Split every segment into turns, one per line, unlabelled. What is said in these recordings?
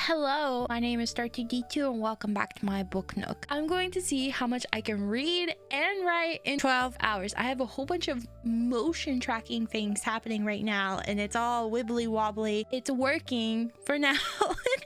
Hello, my name is Starty2D2 and welcome back to my book Nook. I'm going to see how much I can read and write in 12 hours. I have a whole bunch of motion tracking things happening right now and it's all wibbly wobbly. It's working for now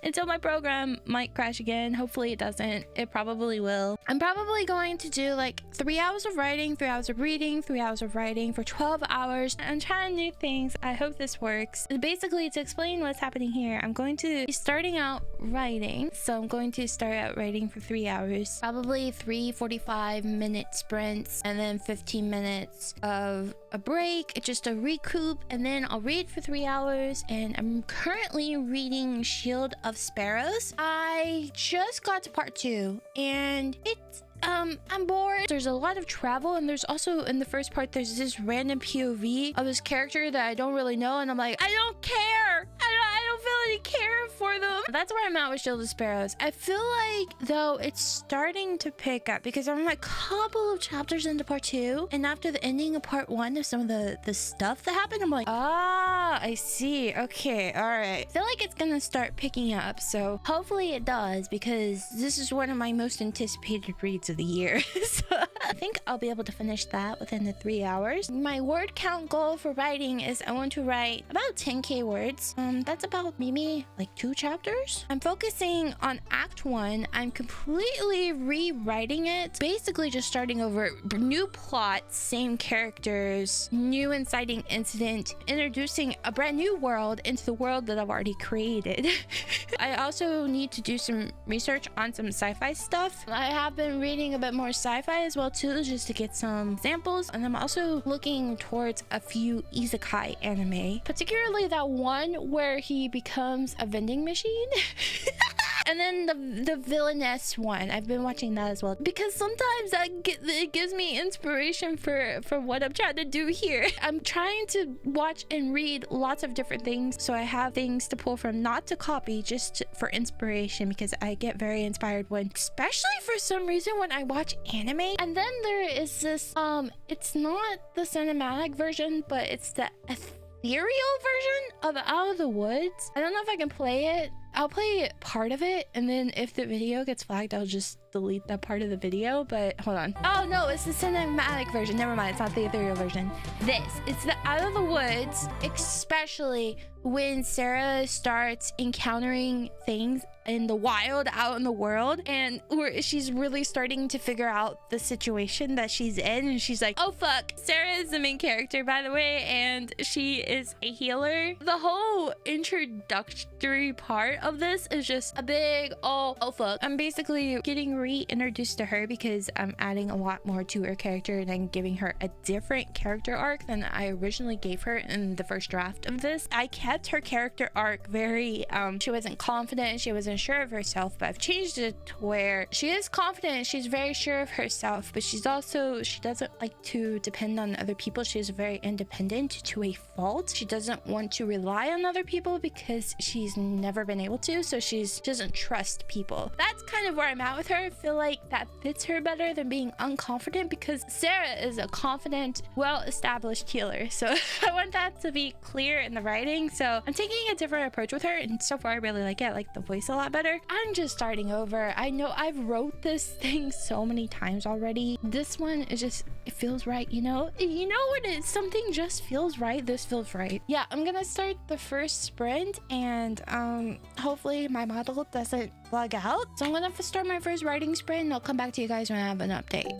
until my program might crash again. Hopefully it doesn't. It probably will. I'm probably going to do like 3 hours of writing, 3 hours of reading, 3 hours of writing for 12 hours. I'm trying new things. I hope this works. Basically, to explain what's happening here, I'm going to be starting out writing. So I'm going to start out writing for 3 hours, probably 3 45-minute sprints, and then 15 minutes of a break, just a recoup, and then I'll read for 3 hours. And I'm currently reading Shield of Sparrows. I just got to part 2 and it's I'm bored. There's a lot of travel, and there's also in the first part there's this random POV of this character that I don't really know, and I'm like, I don't care. I don't feel any care for them. That's where I'm at with Shield of Sparrows. I feel like though it's starting to pick up because I'm a couple of chapters into part 2, and after the ending of part 1 of some of the stuff that happened, I'm like, I see. Okay, all right. I feel like it's gonna start picking up, so hopefully it does, because this is one of my most anticipated reads of the year. So I think I'll be able to finish that within the 3 hours. My word count goal for writing is I want to write about 10k words. That's about maybe like 2 chapters. I'm focusing on act 1. I'm completely rewriting it, basically just starting over, new plot, same characters, new inciting incident, introducing a brand new world into the world that I've already created. I also need to do some research on some sci-fi stuff. I have been reading a bit more sci-fi as well too, just to get some examples, and I'm also looking towards a few isekai anime, particularly that one where he becomes a vending machine. And then the villainess one, I've been watching that as well, because sometimes it gives me inspiration for what I'm trying to do here. I'm trying to watch and read lots of different things, so I have things to pull from, not to copy, just for inspiration, because I get very inspired when, especially for some reason, when I watch anime. And then there is this, it's not the cinematic version, but it's the ethereal version of Out of the Woods. I don't know if I can play it. I'll play part of it, and then if the video gets flagged, I'll just delete that part of the video. But hold on. Oh no, it's the cinematic version. Never mind, it's not the ethereal version. It's the Out of the Woods, especially when Sarah starts encountering things in the wild, out in the world, and where she's really starting to figure out the situation that she's in, and she's like, oh fuck, Sarah is the main character, by the way, and she is a healer. The whole introductory part of this is just a big oh fuck. I'm basically getting reintroduced to her because I'm adding a lot more to her character, and I'm giving her a different character arc than I originally gave her in the first draft of this. I kept her character arc very she wasn't confident, she wasn't sure of herself, but I've changed it to where she is confident, she's very sure of herself, but she doesn't like to depend on other people. She's very independent to a fault. She doesn't want to rely on other people because she's never been able to, so she doesn't trust people. That's kind of where I'm at with her. I feel like that fits her better than being unconfident, because Sarah is a confident, well-established healer, so I want that to be clear in the writing. So I'm taking a different approach with her, and so far I really like it. I like the voice a lot better. I'm just starting over. I know I've wrote this thing so many times already. This one is just, it feels right, you know when something just feels right, this feels right. Yeah, I'm gonna start the first sprint, and hopefully my model doesn't bug out. So I'm gonna start my first writing sprint, and I'll come back to you guys when I have an update.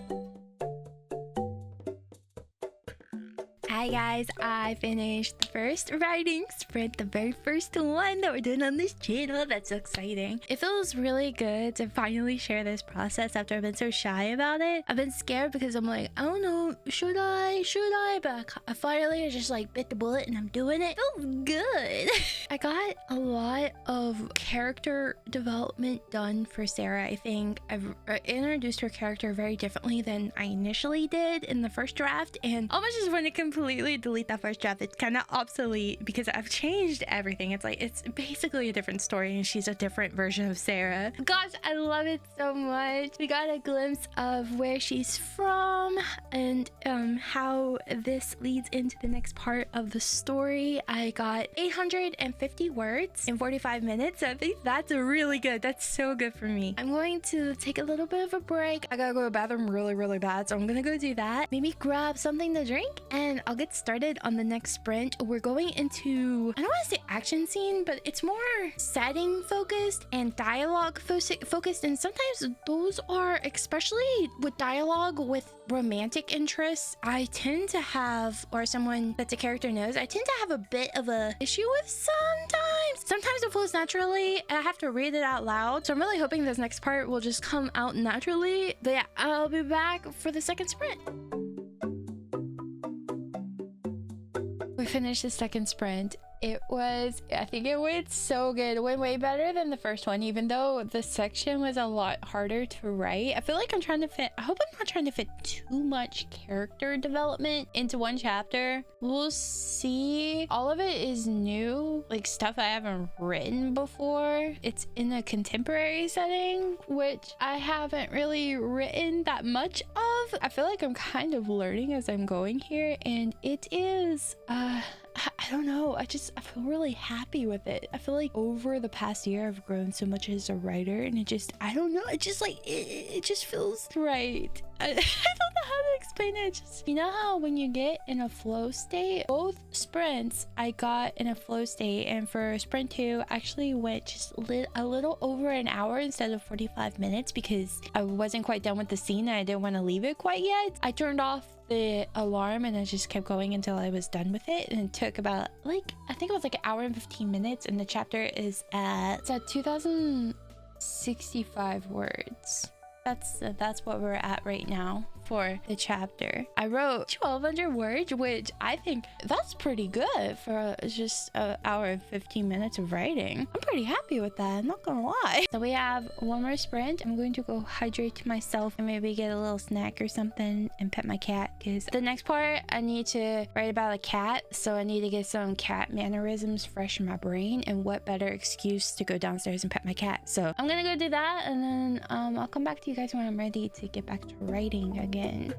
Hi guys, I finished the first writing sprint, the very first one that we're doing on this channel. That's so exciting. It feels really good to finally share this process after I've been so shy about it. I've been scared because I'm like, I don't know, should I? But I finally just like bit the bullet and I'm doing it. Feels good. I got a lot of character development done for Sarah. I think I've introduced her character very differently than I initially did in the first draft, and almost just want to completely completely delete that first draft. It's kind of obsolete because I've changed everything. It's like, it's basically a different story and she's a different version of Sarah. Gosh, I love it so much. We got a glimpse of where she's from and how this leads into the next part of the story. I got 850 words in 45 minutes. I think that's really good. That's so good for me. I'm going to take a little bit of a break. I gotta go to the bathroom really bad, so I'm gonna go do that. Maybe grab something to drink and I'll get started on the next sprint. We're going into, I don't want to say action scene, but it's more setting focused and dialogue focused, and sometimes those are, especially with dialogue with romantic interests, I tend to have, or someone that's a character knows, I tend to have a bit of a issue with sometimes it flows naturally. I have to read it out loud, so I'm really hoping this next part will just come out naturally. But yeah, I'll be back for the second sprint. We finished the second sprint. I think it went so good. It went way better than the first one, even though the section was a lot harder to write. I feel like I hope I'm not trying to fit too much character development into one chapter. We'll see. All of it is new, like stuff I haven't written before. It's in a contemporary setting, which I haven't really written that much of. I feel like I'm kind of learning as I'm going here, and it is I don't know. I feel really happy with it. I feel like over the past year, I've grown so much as a writer, and I don't know. It just like, it just feels right. I don't know how to explain it. Just, you know how when you get in a flow state, both sprints I got in a flow state, and for sprint 2 actually went just a little over an hour instead of 45 minutes because I wasn't quite done with the scene and I didn't want to leave it quite yet. I turned off the alarm and I just kept going until I was done with it, and it took about, like, I think it was like an hour and 15 minutes, and the chapter is at 2065 words. That's what we're at right now for the chapter. I wrote 1,200 words, which I think that's pretty good for just an hour and 15 minutes of writing. I'm pretty happy with that, I'm not gonna lie. So we have one more sprint. I'm going to go hydrate myself and maybe get a little snack or something and pet my cat, because the next part I need to write about a cat, so I need to get some cat mannerisms fresh in my brain, and what better excuse to go downstairs and pet my cat. So I'm gonna go do that, and then I'll come back to you guys when I'm ready to get back to writing again.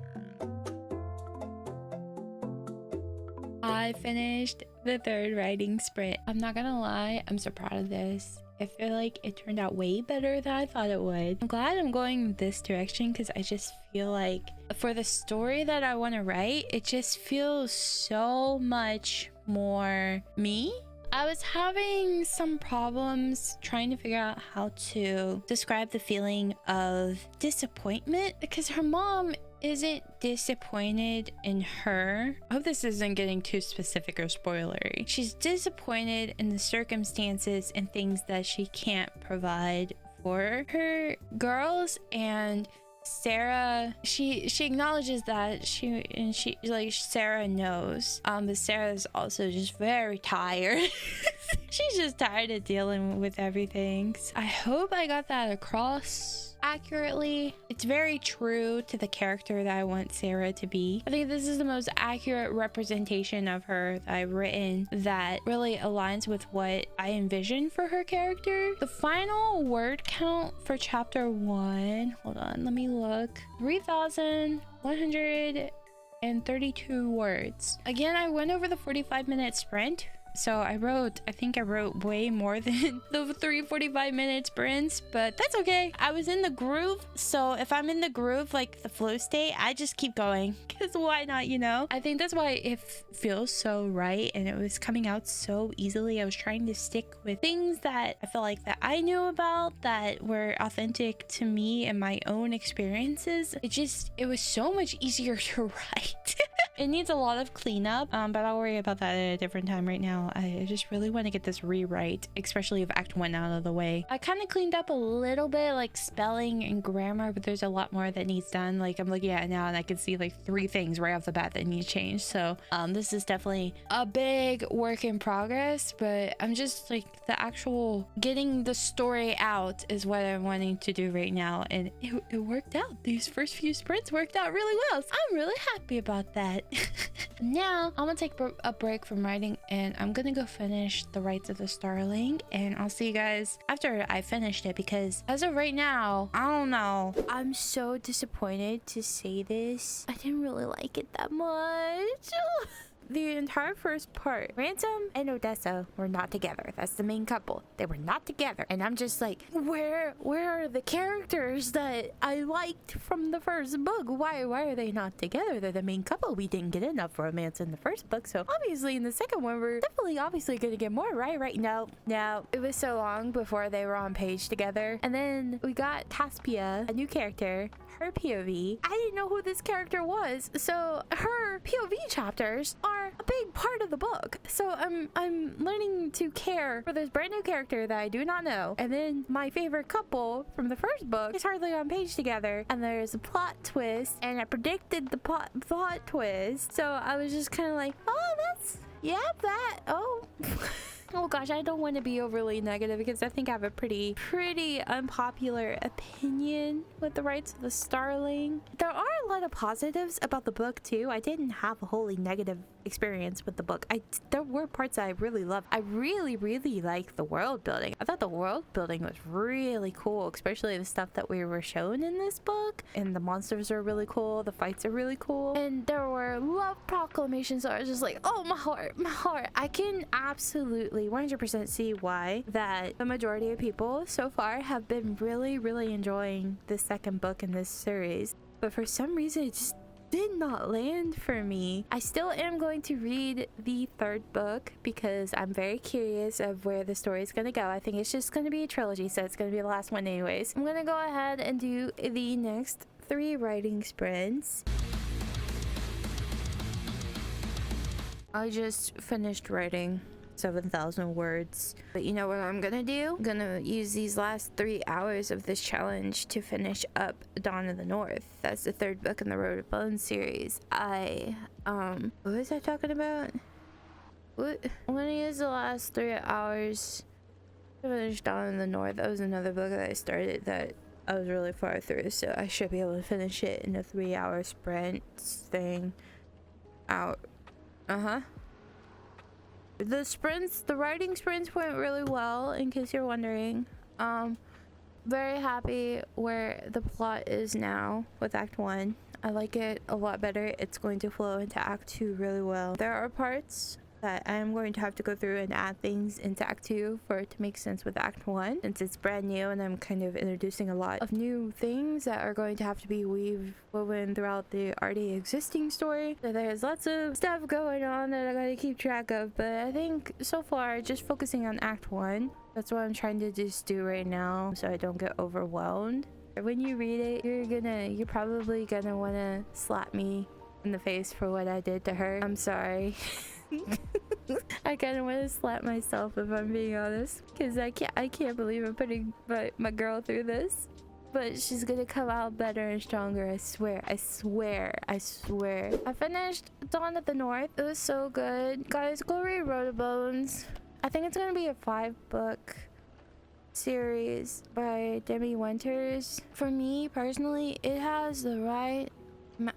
I finished the third writing sprint. I'm not gonna lie, I'm so proud of this. I feel like it turned out way better than I thought it would. I'm glad I'm going this direction because I just feel like for the story that I want to write, it just feels so much more me. I was having some problems trying to figure out how to describe the feeling of disappointment, because her mom isn't disappointed in her. I hope this isn't getting too specific or spoilery. She's disappointed in the circumstances and things that she can't provide for her girls, and Sarah, she acknowledges that Sarah knows, but Sarah's also just very tired. She's just tired of dealing with everything. I hope I got that across accurately. It's very true to the character that I want Sarah to be. I think this is the most accurate representation of her that I've written that really aligns with what I envision for her character. The final word count for chapter 1, hold on, let me look, 3,132 words. Again, I went over the 45-minute sprint, so I think I wrote way more than the 345-minute sprints, but that's okay. I was in the groove, so if I'm in the groove, like the flow state, I just keep going, because why not, you know? I think that's why it feels so right, and it was coming out so easily. I was trying to stick with things that I feel like that I knew about, that were authentic to me and my own experiences. It was so much easier to write. It needs a lot of cleanup, but I'll worry about that at a different time. Right now, I just really want to get this rewrite, especially of Act 1 out of the way. I kind of cleaned up a little bit, like spelling and grammar, but there's a lot more that needs done. Like, I'm looking at it now and I can see like 3 things right off the bat that need changed. So this is definitely a big work in progress, but I'm just like, the actual getting the story out is what I'm wanting to do right now, and it worked out. These first few sprints worked out really well, so I'm really happy about that. Now I'm gonna take a break from writing, and I'm gonna go finish The Rites of the Starling, and I'll see you guys after I finished it, because as of right now, I don't know. I'm so disappointed to say this. I didn't really like it that much. The entire first part, Ransom and Odessa were not together. That's the main couple. They were not together. And I'm just like, where are the characters that I liked from the first book? Why are they not together? They're the main couple. We didn't get enough romance in the first book. So obviously in the second one, we're definitely obviously gonna get more, right? No. It was so long before they were on page together. And then we got Caspia, a new character, her POV. I didn't know who this character was. So her POV chapters are a big part of the book. So I'm learning to care for this brand new character that I do not know. And then my favorite couple from the first book is hardly on page together. And there's a plot twist, and I predicted the plot twist. So I was just kind of like, oh, oh gosh, I don't want to be overly negative because I think I have a pretty unpopular opinion with The Rites of the Starling. There are a lot of positives about the book too. I didn't have a wholly negative experience with the book. There were parts that I really loved. I really liked the world building. I thought the world building was really cool, especially the stuff that we were shown in this book. And the monsters are really cool. The fights are really cool. And there were love proclamations. So I was just like, oh, my heart. I can absolutely 100% see why that the majority of people so far have been really enjoying this second book in this series. But for some reason, it just did not land for me. I still am going to read the third book because I'm very curious of where the story is going to go. I think it's just going to be a trilogy, so it's going to be the last one anyways. I'm going to go ahead and do the next 3 writing sprints. I just finished writing 7,000 words. But you know what I'm gonna do? I'm gonna use these last 3 hours of this challenge to finish up Dawn of the North. That's the 3rd book in the Road of Bones series. What was I talking about? What? I'm gonna use the last 3 hours to finish Dawn of the North. That was another book that I started that I was really far through, so I should be able to finish it in a 3-hour sprint thing out. The writing sprints went really well, in case you're wondering. Very happy where the plot is now with Act 1. I like it a lot better. It's going to flow into Act 2 really well. There are parts that I am going to have to go through and add things into Act 2 for it to make sense with Act 1, since it's brand new and I'm kind of introducing a lot of new things that are going to have to be woven throughout the already existing story. So there's lots of stuff going on that I gotta keep track of, but I think so far just focusing on Act 1, that's what I'm trying to just do right now so I don't get overwhelmed. When you read it, you're probably gonna want to slap me in the face for what I did to her. I'm sorry. I kind of want to slap myself if I'm being honest, because I can't believe I'm putting my girl through this. But she's gonna come out better and stronger, I swear. I finished Dawn of the North. It was so good. Guys, go read Road of Bones. I think it's gonna be a 5-book series by Demi Winters. For me personally, it has the right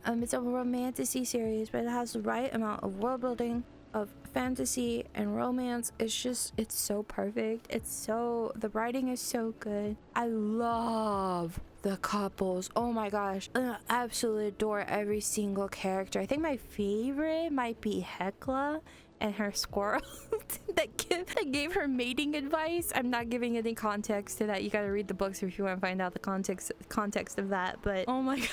it's a romantasy series, but it has the right amount of world building, of fantasy and romance. It's so perfect. The writing is so good. I love the couples. Oh my gosh, I absolutely adore every single character. I think my favorite might be Hecla and her squirrel that gave her mating advice. I'm not giving any context to that. You gotta read the books if you want to find out the context of that. But oh my god,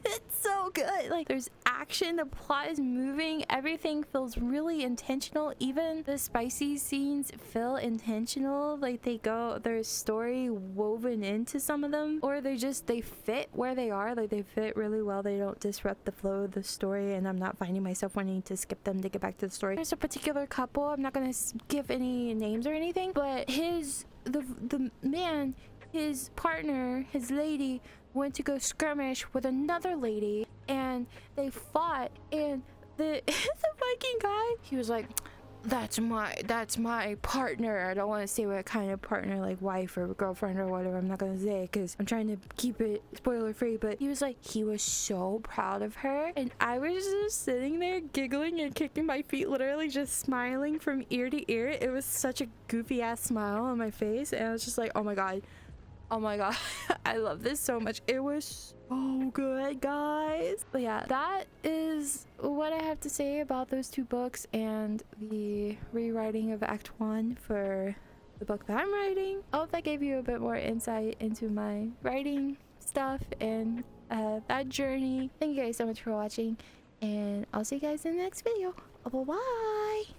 it's so good. Like, there's action, the plot is moving, everything feels really intentional. Even the spicy scenes feel intentional. Like, there's story woven into some of them, or they fit where they are. Like, they fit really well. They don't disrupt the flow of the story, and I'm not finding myself wanting to skip them to get back to the story. There's a particular couple, I'm not gonna give any names or anything, but the man, his partner, his lady, went to go skirmish with another lady, and they fought, and the Viking guy, he was like, that's my partner. I don't want to say what kind of partner, like wife or girlfriend or whatever. I'm not gonna say because I'm trying to keep it spoiler free. But he was like, he was so proud of her, and I was just sitting there giggling and kicking my feet, literally just smiling from ear to ear. It was such a goofy ass smile on my face, and I was just like, oh my god, oh my god. I love this so much. It was so good, guys. But yeah, that is what I have to say about those two books and the rewriting of Act 1 for the book that I'm writing. I hope that gave you a bit more insight into my writing stuff and that journey. Thank you guys so much for watching, and I'll see you guys in the next video. Bye bye.